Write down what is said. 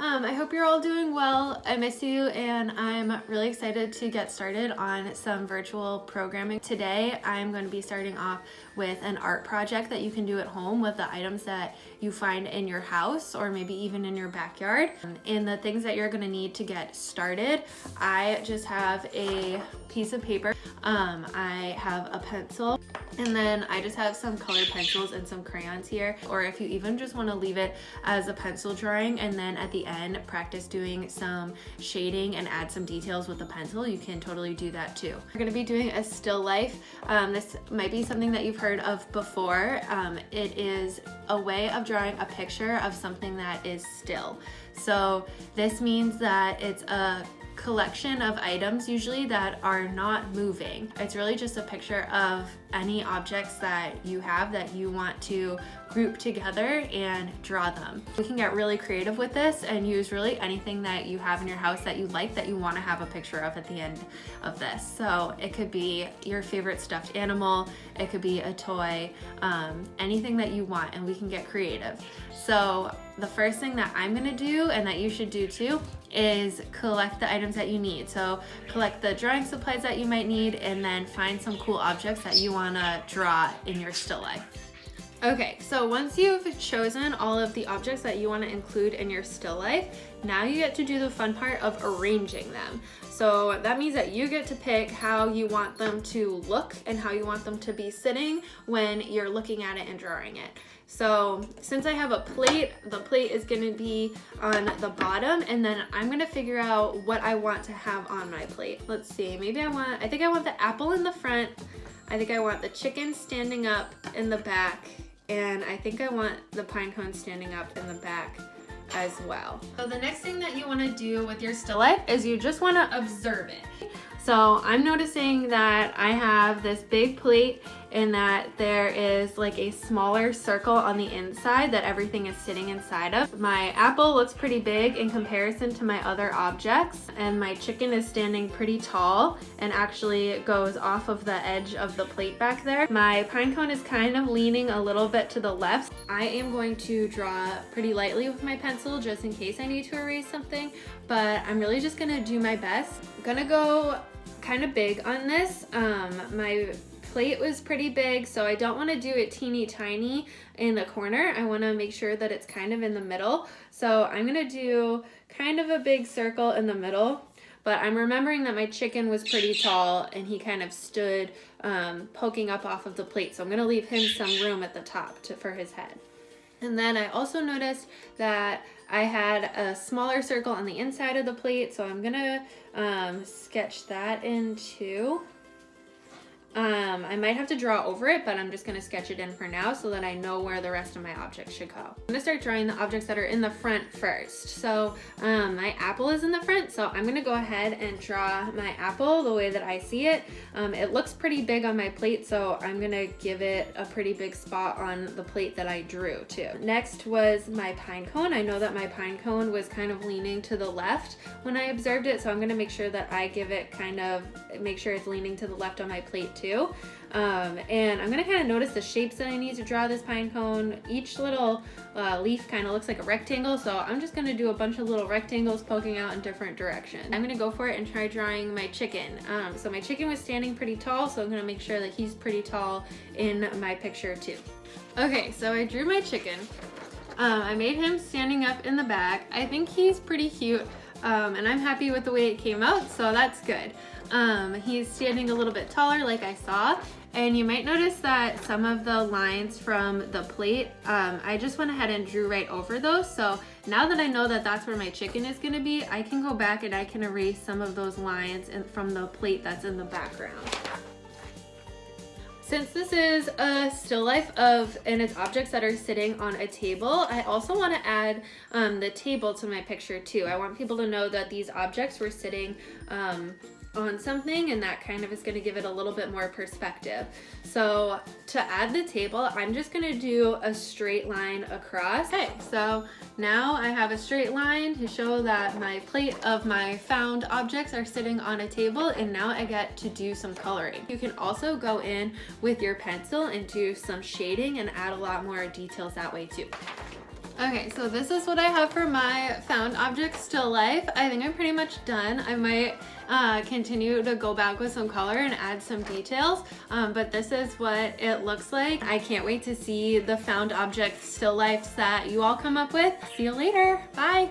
I hope you're all doing well. I miss you, and I'm really excited to get started on some virtual programming. Today, I'm going to be starting off with an art project that you can do at home with the items that you find in your house or maybe even in your backyard. And the things that you're going to need to get started, I just have a piece of paper, I have a pencil, and then I just have some colored pencils and some crayons here. Or if you even just want to leave it as a pencil drawing and then at the end practice doing some shading and add some details with the pencil, you can totally do that too. We're going to be doing a still life. This might be something that you've heard of before. It is a way of drawing a picture of something that is still. So this means that it's a collection of items usually that are not moving. It's really just a picture of any objects that you have that you want to group together and draw them. We can get really creative with this and use really anything that you have in your house that you like, that you want to have a picture of at the end of this. So it could be your favorite stuffed animal, it could be a toy, anything that you want, and we can get creative. So the first thing that I'm gonna do, and that you should do too, is collect the items that you need. So collect the drawing supplies that you might need, and then find some cool objects that you wanna draw in your still life. Okay, so once you've chosen all of the objects that you want to include in your still life, now you get to do the fun part of arranging them. So that means that you get to pick how you want them to look and how you want them to be sitting when you're looking at it and drawing it. So since I have a plate, the plate is going to be on the bottom, and then I'm going to figure out what I want to have on my plate. Let's see, maybe I think I want the apple in the front, I think I want the chicken standing up in the back, and I think I want the pine cone standing up in the back as well. So the next thing that you want to do with your still life is you just want to observe it. So I'm noticing that I have this big plate and that there is like a smaller circle on the inside that everything is sitting inside of. My apple looks pretty big in comparison to my other objects, and my chicken is standing pretty tall and actually goes off of the edge of the plate back there. My pine cone is kind of leaning a little bit to the left. I am going to draw pretty lightly with my pencil just in case I need to erase something, but I'm really just gonna do my best. I'm gonna go kind of big on this. My plate was pretty big, so I don't want to do it teeny tiny in the corner. I want to make sure that it's kind of in the middle. So I'm going to do kind of a big circle in the middle, but I'm remembering that my chicken was pretty tall and he kind of stood poking up off of the plate. So I'm going to leave him some room at the top for his head. And then I also noticed that I had a smaller circle on the inside of the plate, so I'm gonna sketch that in too. I might have to draw over it, but I'm just gonna sketch it in for now so that I know where the rest of my objects should go. I'm gonna start drawing the objects that are in the front first. So my apple is in the front, so I'm gonna go ahead and draw my apple the way that I see it. It looks pretty big on my plate, so I'm gonna give it a pretty big spot on the plate that I drew too. Next was my pine cone. I know that my pine cone was kind of leaning to the left when I observed it, so I'm gonna make sure that I give it make sure it's leaning to the left on my plate too. And I'm gonna kind of notice the shapes that I need to draw this pine cone. Each little leaf kind of looks like a rectangle, so I'm just gonna do a bunch of little rectangles poking out in different directions. I'm gonna go for it and try drawing my chicken. So my chicken was standing pretty tall, so I'm gonna make sure that he's pretty tall in my picture too. Okay, so I drew my chicken. I made him standing up in the back. I think he's pretty cute, and I'm happy with the way it came out, so that's good. He's standing a little bit taller like I saw, and you might notice that some of the lines from the plate, I just went ahead and drew right over those. So now that I know that that's where my chicken is going to be, I can go back and I can erase some of those lines from the plate that's in the background. Since this is a still life and it's objects that are sitting on a table, I also want to add the table to my picture too. I want people to know that these objects were sitting on something, and that kind of is going to give it a little bit more perspective. So to add the table, I'm just going to do a straight line across. Okay, so now I have a straight line to show that my plate of my found objects are sitting on a table, and now I get to do some coloring. You can also go in with your pencil and do some shading and add a lot more details that way too. Okay, so this is what I have for my found object still life. I think I'm pretty much done. I might continue to go back with some color and add some details, but this is what it looks like. I can't wait to see the found object still lifes that you all come up with. See you later. Bye.